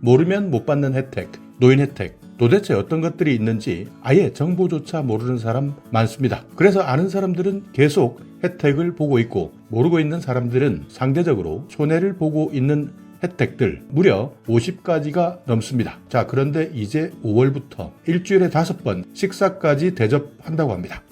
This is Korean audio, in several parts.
모르면 못 받는 혜택, 노인 혜택, 도대체 어떤 것들이 있는지 아예 정보조차 모르는 사람 많습니다. 그래서 아는 사람들은 계속 혜택을 보고 있고 모르고 있는 사람들은 상대적으로 손해를 보고 있는 혜택들 무려 50가지가 넘습니다. 자, 그런데 이제 5월부터 일주일에 5번 식사까지 대접한다고 합니다.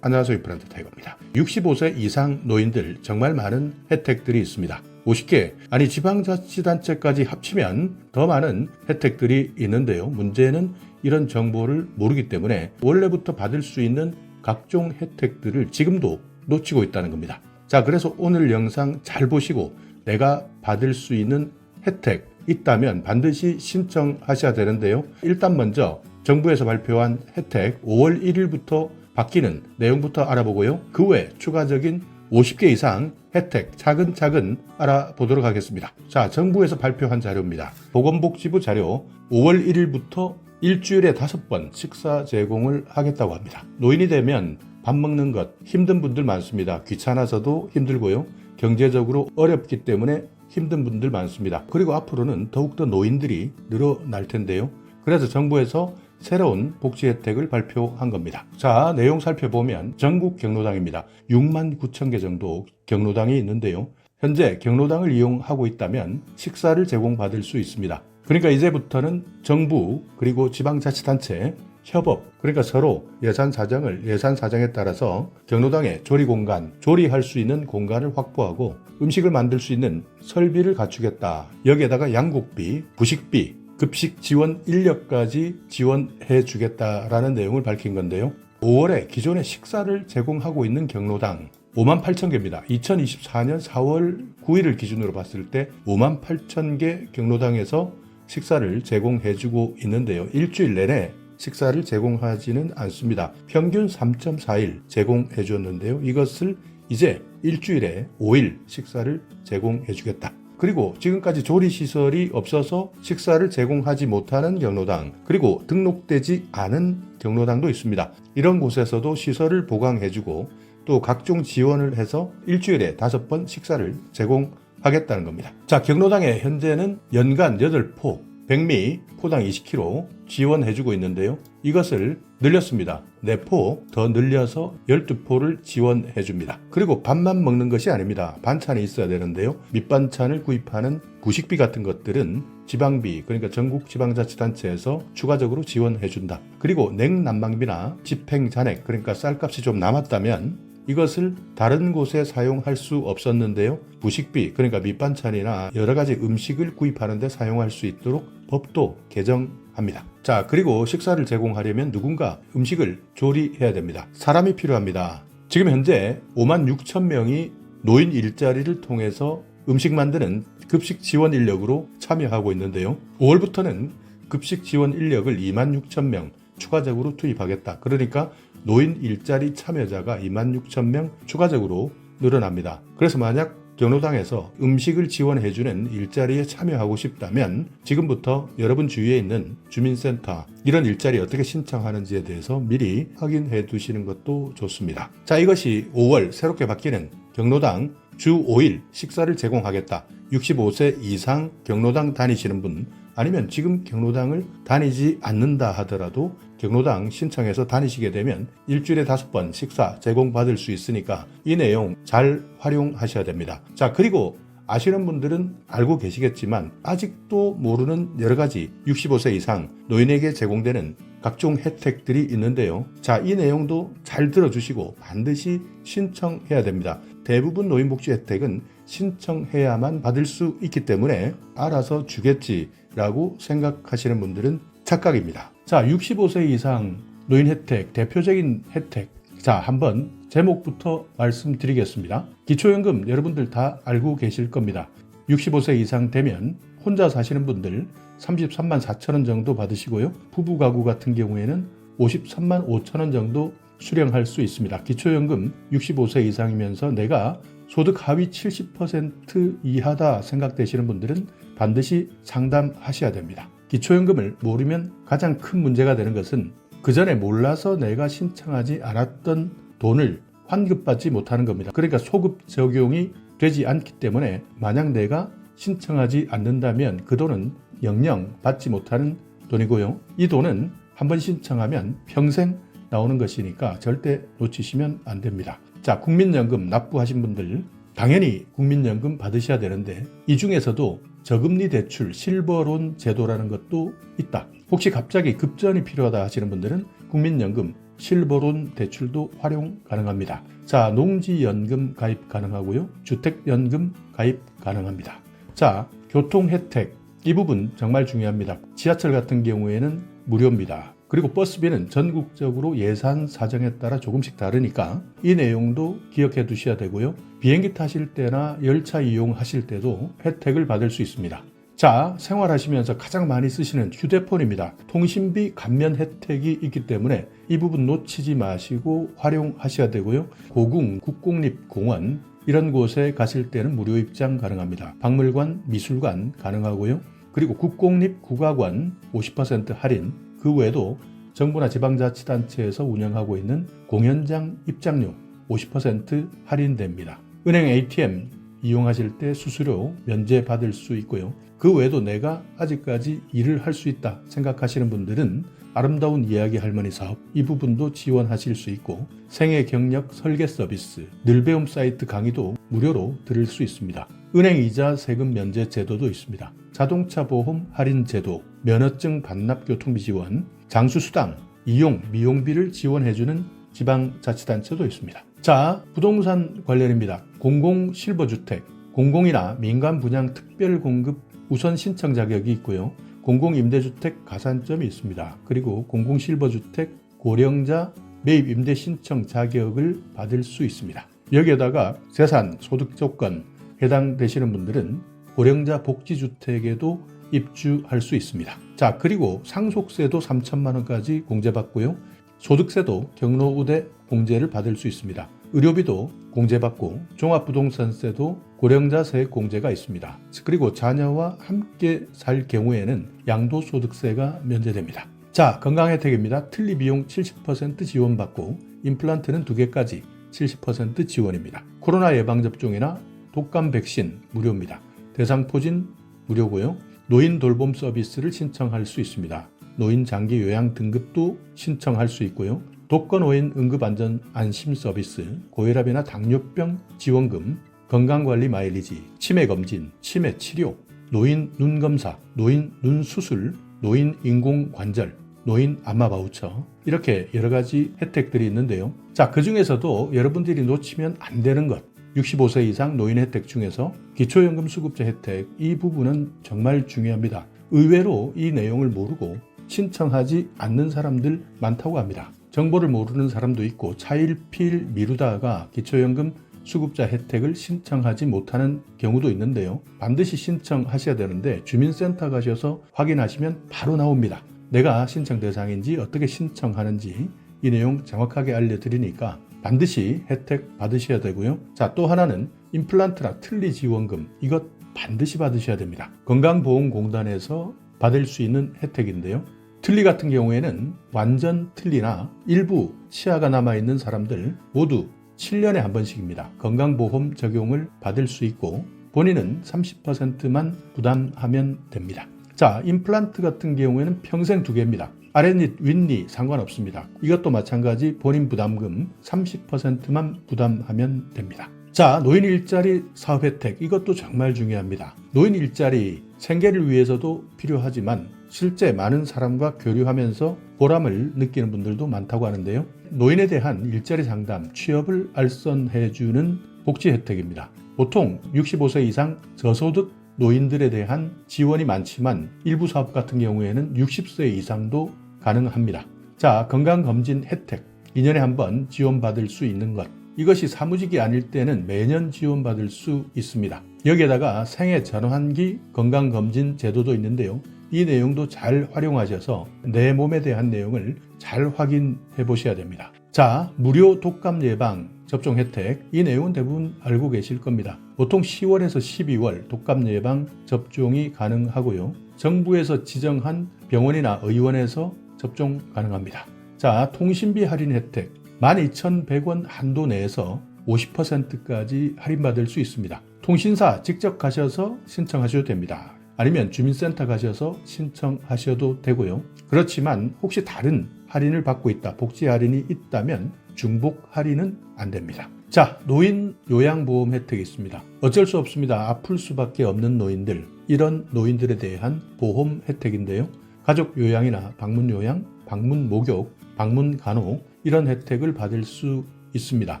안녕하세요, 브랜드 타이거입니다. 65세 이상 노인들 정말 많은 혜택들이 있습니다. 50개, 아니 지방자치단체까지 합치면 더 많은 혜택들이 있는데요. 문제는 이런 정보를 모르기 때문에 원래부터 받을 수 있는 각종 혜택들을 지금도 놓치고 있다는 겁니다. 자, 그래서 오늘 영상 잘 보시고 내가 받을 수 있는 혜택 있다면 반드시 신청하셔야 되는데요. 일단 먼저 정부에서 발표한 혜택 5월 1일부터 바뀌는 내용부터 알아보고요. 그 외 추가적인 50개 이상 혜택 차근차근 알아보도록 하겠습니다. 자, 정부에서 발표한 자료입니다. 보건복지부 자료 5월 1일부터 일주일에 5번 식사 제공을 하겠다고 합니다. 노인이 되면 밥 먹는 것 힘든 분들 많습니다. 귀찮아서도 힘들고요. 경제적으로 어렵기 때문에 힘든 분들 많습니다. 그리고 앞으로는 더욱더 노인들이 늘어날 텐데요. 그래서 정부에서 새로운 복지 혜택을 발표한 겁니다. 자, 내용 살펴보면 전국 경로당입니다. 6만 9천 개 정도 경로당이 있는데요. 현재 경로당을 이용하고 있다면 식사를 제공받을 수 있습니다. 그러니까 이제부터는 정부 그리고 지방자치단체 협업, 그러니까 서로 예산 사정에 따라서 경로당에 조리 공간, 조리할 수 있는 공간을 확보하고 음식을 만들 수 있는 설비를 갖추겠다. 여기에다가 양국비, 부식비, 급식 지원 인력까지 지원해 주겠다라는 내용을 밝힌 건데요. 5월에 기존에 식사를 제공하고 있는 경로당 5만 8천 개입니다. 2024년 4월 9일을 기준으로 봤을 때 5만 8천 개 경로당에서 식사를 제공해 주고 있는데요. 일주일 내내 식사를 제공하지는 않습니다. 평균 3.4일 제공해 줬는데요. 이것을 이제 일주일에 5일 식사를 제공해 주겠다. 그리고 지금까지 조리시설이 없어서 식사를 제공하지 못하는 경로당, 그리고 등록되지 않은 경로당도 있습니다. 이런 곳에서도 시설을 보강해주고 또 각종 지원을 해서 일주일에 5번 식사를 제공하겠다는 겁니다. 자, 경로당에 현재는 연간 8포, 백미 포당 20kg 지원해주고 있는데요. 이것을 늘렸습니다. 4포 더 늘려서 12포를 지원해줍니다. 그리고 밥만 먹는 것이 아닙니다. 반찬이 있어야 되는데요. 밑반찬을 구입하는 부식비 같은 것들은 지방비, 그러니까 전국 지방자치단체에서 추가적으로 지원해준다. 그리고 냉난방비나 집행잔액, 그러니까 쌀값이 좀 남았다면 이것을 다른 곳에 사용할 수 없었는데요. 부식비, 그러니까 밑반찬이나 여러 가지 음식을 구입하는 데 사용할 수 있도록 법도 개정합니다. 자, 그리고 식사를 제공하려면 누군가 음식을 조리해야 됩니다. 사람이 필요합니다. 지금 현재 5만 6천 명이 노인 일자리를 통해서 음식 만드는 급식 지원 인력으로 참여하고 있는데요. 5월부터는 급식 지원 인력을 2만 6천 명 추가적으로 투입하겠다. 그러니까 노인 일자리 참여자가 2만 6천 명 추가적으로 늘어납니다. 그래서 만약 경로당에서 음식을 지원해주는 일자리에 참여하고 싶다면 지금부터 여러분 주위에 있는 주민센터 이런 일자리 어떻게 신청하는지에 대해서 미리 확인해 두시는 것도 좋습니다. 자, 이것이 5월 새롭게 바뀌는 경로당 주 5일 식사를 제공하겠다. 65세 이상 경로당 다니시는 분, 아니면 지금 경로당을 다니지 않는다 하더라도 경로당 신청해서 다니시게 되면 일주일에 5번 식사 제공받을 수 있으니까 이 내용 잘 활용하셔야 됩니다. 자, 그리고 아시는 분들은 알고 계시겠지만 아직도 모르는 여러 가지 65세 이상 노인에게 제공되는 각종 혜택들이 있는데요. 자, 이 내용도 잘 들어주시고 반드시 신청해야 됩니다. 대부분 노인복지 혜택은 신청해야만 받을 수 있기 때문에 알아서 주겠지라고 생각하시는 분들은 착각입니다. 자, 65세 이상 노인 혜택, 대표적인 혜택. 자, 한번 제목부터 말씀드리겠습니다. 기초연금 여러분들 다 알고 계실 겁니다. 65세 이상 되면 혼자 사시는 분들 33만 4천 원 정도 받으시고요. 부부 가구 같은 경우에는 53만 5천 원 정도 수령할 수 있습니다. 기초연금 65세 이상이면서 내가 소득 하위 70% 이하다 생각되시는 분들은 반드시 상담하셔야 됩니다. 기초연금을 모르면 가장 큰 문제가 되는 것은 그 전에 몰라서 내가 신청하지 않았던 돈을 환급받지 못하는 겁니다. 그러니까 소급 적용이 되지 않기 때문에 만약 내가 신청하지 않는다면 그 돈은 영영 받지 못하는 돈이고요. 이 돈은 한번 신청하면 평생 나오는 것이니까 절대 놓치시면 안 됩니다. 자, 국민연금 납부하신 분들 당연히 국민연금 받으셔야 되는데 이 중에서도 저금리 대출 실버론 제도라는 것도 있다. 혹시 갑자기 급전이 필요하다 하시는 분들은 국민연금 실버론 대출도 활용 가능합니다. 자, 농지연금 가입 가능하고요. 주택연금 가입 가능합니다. 자, 교통 혜택 이 부분 정말 중요합니다. 지하철 같은 경우에는 무료입니다. 그리고 버스비는 전국적으로 예산 사정에 따라 조금씩 다르니까 이 내용도 기억해 두셔야 되고요. 비행기 타실 때나 열차 이용하실 때도 혜택을 받을 수 있습니다. 자, 생활하시면서 가장 많이 쓰시는 휴대폰입니다. 통신비 감면 혜택이 있기 때문에 이 부분 놓치지 마시고 활용하셔야 되고요. 고궁, 국공립공원 이런 곳에 가실 때는 무료 입장 가능합니다. 박물관, 미술관 가능하고요. 그리고 국공립국악관 50% 할인, 그 외에도 정부나 지방자치단체에서 운영하고 있는 공연장 입장료 50% 할인됩니다. 은행 ATM 이용하실 때 수수료 면제받을 수 있고요. 그 외에도 내가 아직까지 일을 할 수 있다 생각하시는 분들은 아름다운 이야기 할머니 사업 이 부분도 지원하실 수 있고 생애 경력 설계 서비스, 늘배움 사이트 강의도 무료로 들을 수 있습니다. 은행 이자 세금 면제 제도도 있습니다. 자동차 보험 할인 제도, 면허증 반납 교통비 지원, 장수수당, 이용, 미용비를 지원해주는 지방자치단체도 있습니다. 자, 부동산 관련입니다. 공공실버주택, 공공이나 민간 분양 특별공급 우선 신청 자격이 있고요. 공공임대주택 가산점이 있습니다. 그리고 공공실버주택 고령자 매입 임대 신청 자격을 받을 수 있습니다. 여기에다가 재산, 소득 조건 해당되시는 분들은 고령자 복지주택에도 입주할 수 있습니다. 자, 그리고 상속세도 3천만 원까지 공제받고요. 소득세도 경로우대 공제를 받을 수 있습니다. 의료비도 공제받고 종합부동산세도 고령자 세액 공제가 있습니다. 그리고 자녀와 함께 살 경우에는 양도소득세가 면제됩니다. 자, 건강 혜택입니다. 틀니 비용 70% 지원받고 임플란트는 2개까지 70% 지원입니다. 코로나 예방접종이나 독감 백신 무료입니다. 대상포진 무료고요. 노인 돌봄 서비스를 신청할 수 있습니다. 노인 장기 요양 등급도 신청할 수 있고요. 독거노인 응급안전 안심 서비스, 고혈압이나 당뇨병 지원금, 건강관리 마일리지, 치매검진, 치매치료, 노인 눈검사, 노인 눈수술, 노인 인공관절, 노인 안마바우처 이렇게 여러 가지 혜택들이 있는데요. 자, 그 중에서도 여러분들이 놓치면 안 되는 것 65세 이상 노인 혜택 중에서 기초연금 수급자 혜택 이 부분은 정말 중요합니다. 의외로 이 내용을 모르고 신청하지 않는 사람들 많다고 합니다. 정보를 모르는 사람도 있고 차일피일 미루다가 기초연금 수급자 혜택을 신청하지 못하는 경우도 있는데요. 반드시 신청하셔야 되는데 주민센터 가셔서 확인하시면 바로 나옵니다. 내가 신청 대상인지 어떻게 신청하는지 이 내용 정확하게 알려드리니까 반드시 혜택 받으셔야 되고요. 자, 또 하나는 임플란트나 틀니 지원금 이것 반드시 받으셔야 됩니다. 건강보험공단에서 받을 수 있는 혜택인데요. 틀니 같은 경우에는 완전 틀니나 일부 치아가 남아있는 사람들 모두 7년에 한 번씩입니다. 건강보험 적용을 받을 수 있고 본인은 30%만 부담하면 됩니다. 자, 임플란트 같은 경우에는 평생 2개입니다. 아랫니, 윗니 상관없습니다. 이것도 마찬가지 본인 부담금 30%만 부담하면 됩니다. 자, 노인 일자리 사업 혜택 이것도 정말 중요합니다. 노인 일자리 생계를 위해서도 필요하지만 실제 많은 사람과 교류하면서 보람을 느끼는 분들도 많다고 하는데요. 노인에 대한 일자리 상담, 취업을 알선해주는 복지 혜택입니다. 보통 65세 이상 저소득 노인들에 대한 지원이 많지만 일부 사업 같은 경우에는 60세 이상도 가능합니다. 자, 건강검진 혜택 2년에 한 번 지원받을 수 있는 것 이것이 사무직이 아닐 때는 매년 지원받을 수 있습니다. 여기에다가 생애 전환기 건강검진 제도도 있는데요. 이 내용도 잘 활용하셔서 내 몸에 대한 내용을 잘 확인해 보셔야 됩니다. 자, 무료 독감 예방 접종 혜택 이 내용은 대부분 알고 계실 겁니다. 보통 10월에서 12월 독감 예방 접종이 가능하고요. 정부에서 지정한 병원이나 의원에서 접종 가능합니다. 자, 통신비 할인 혜택 12,100원 한도 내에서 50%까지 할인받을 수 있습니다. 통신사 직접 가셔서 신청하셔도 됩니다. 아니면 주민센터 가셔서 신청하셔도 되고요. 그렇지만 혹시 다른 할인을 받고 있다, 복지 할인이 있다면 중복 할인은 안 됩니다. 자, 노인 요양보험 혜택이 있습니다. 어쩔 수 없습니다. 아플 수밖에 없는 노인들, 이런 노인들에 대한 보험 혜택인데요. 가족 요양이나 방문 요양, 방문 목욕, 방문 간호 이런 혜택을 받을 수 있습니다.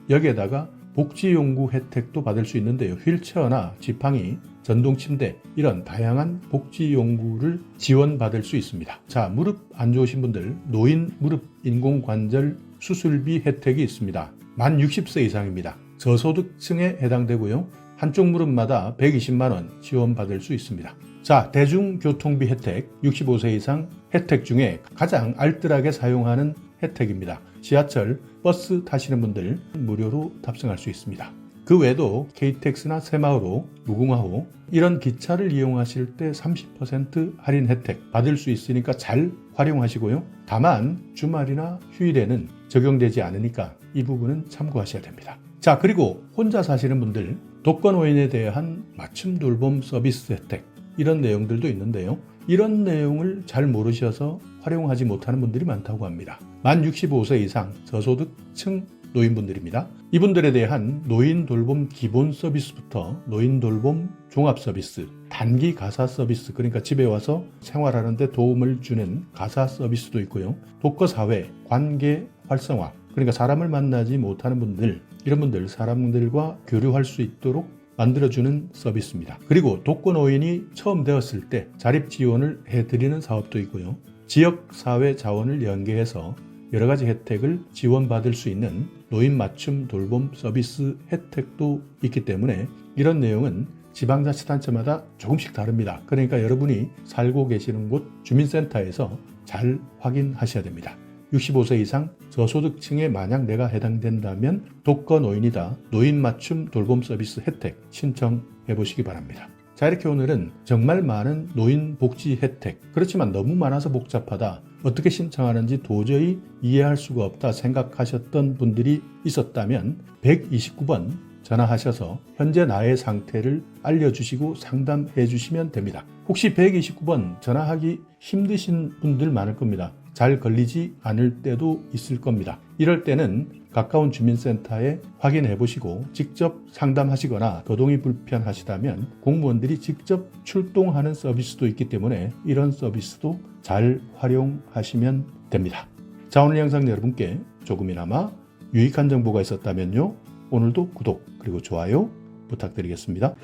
여기에다가 복지용구 혜택도 받을 수 있는데요. 휠체어나 지팡이, 전동침대 이런 다양한 복지용구를 지원받을 수 있습니다. 자, 무릎 안 좋으신 분들 노인 무릎 인공관절 수술비 혜택이 있습니다. 만 60세 이상입니다. 저소득층에 해당되고요. 한쪽 무릎마다 120만 원 지원받을 수 있습니다. 자, 대중교통비 혜택 65세 이상 혜택 중에 가장 알뜰하게 사용하는 혜택입니다. 지하철, 버스 타시는 분들 무료로 탑승할 수 있습니다. 그 외에도 KTX나 새마을호, 무궁화호 이런 기차를 이용하실 때 30% 할인 혜택 받을 수 있으니까 잘 활용하시고요. 다만 주말이나 휴일에는 적용되지 않으니까 이 부분은 참고하셔야 됩니다. 자, 그리고 혼자 사시는 분들 독거노인에 대한 맞춤 돌봄 서비스 혜택 이런 내용들도 있는데요. 이런 내용을 잘 모르셔서 활용하지 못하는 분들이 많다고 합니다. 만 65세 이상 저소득층 노인분들입니다. 이분들에 대한 노인 돌봄 기본 서비스부터 노인 돌봄 종합 서비스, 단기 가사 서비스, 그러니까 집에 와서 생활하는데 도움을 주는 가사 서비스도 있고요. 독거사회, 관계 활성화, 그러니까 사람을 만나지 못하는 분들, 이런 분들 사람들과 교류할 수 있도록 만들어주는 서비스입니다. 그리고 독거노인이 처음 되었을 때 자립 지원을 해드리는 사업도 있고요. 지역사회 자원을 연계해서 여러 가지 혜택을 지원받을 수 있는 노인 맞춤 돌봄 서비스 혜택도 있기 때문에 이런 내용은 지방자치단체마다 조금씩 다릅니다. 그러니까 여러분이 살고 계시는 곳 주민센터에서 잘 확인하셔야 됩니다. 65세 이상 저소득층에 만약 내가 해당된다면 독거노인이다, 노인 맞춤 돌봄 서비스 혜택 신청해 보시기 바랍니다. 자, 이렇게 오늘은 정말 많은 노인 복지 혜택, 그렇지만 너무 많아서 복잡하다, 어떻게 신청하는지 도저히 이해할 수가 없다 생각하셨던 분들이 있었다면 129번 전화하셔서 현재 나의 상태를 알려주시고 상담해 주시면 됩니다. 혹시 129번 전화하기 힘드신 분들 많을 겁니다. 잘 걸리지 않을 때도 있을 겁니다. 이럴 때는 가까운 주민센터에 확인해 보시고 직접 상담하시거나 거동이 불편하시다면 공무원들이 직접 출동하는 서비스도 있기 때문에 이런 서비스도 잘 활용하시면 됩니다. 자, 오늘 영상 여러분께 조금이나마 유익한 정보가 있었다면요, 오늘도 구독 그리고 좋아요 부탁드리겠습니다.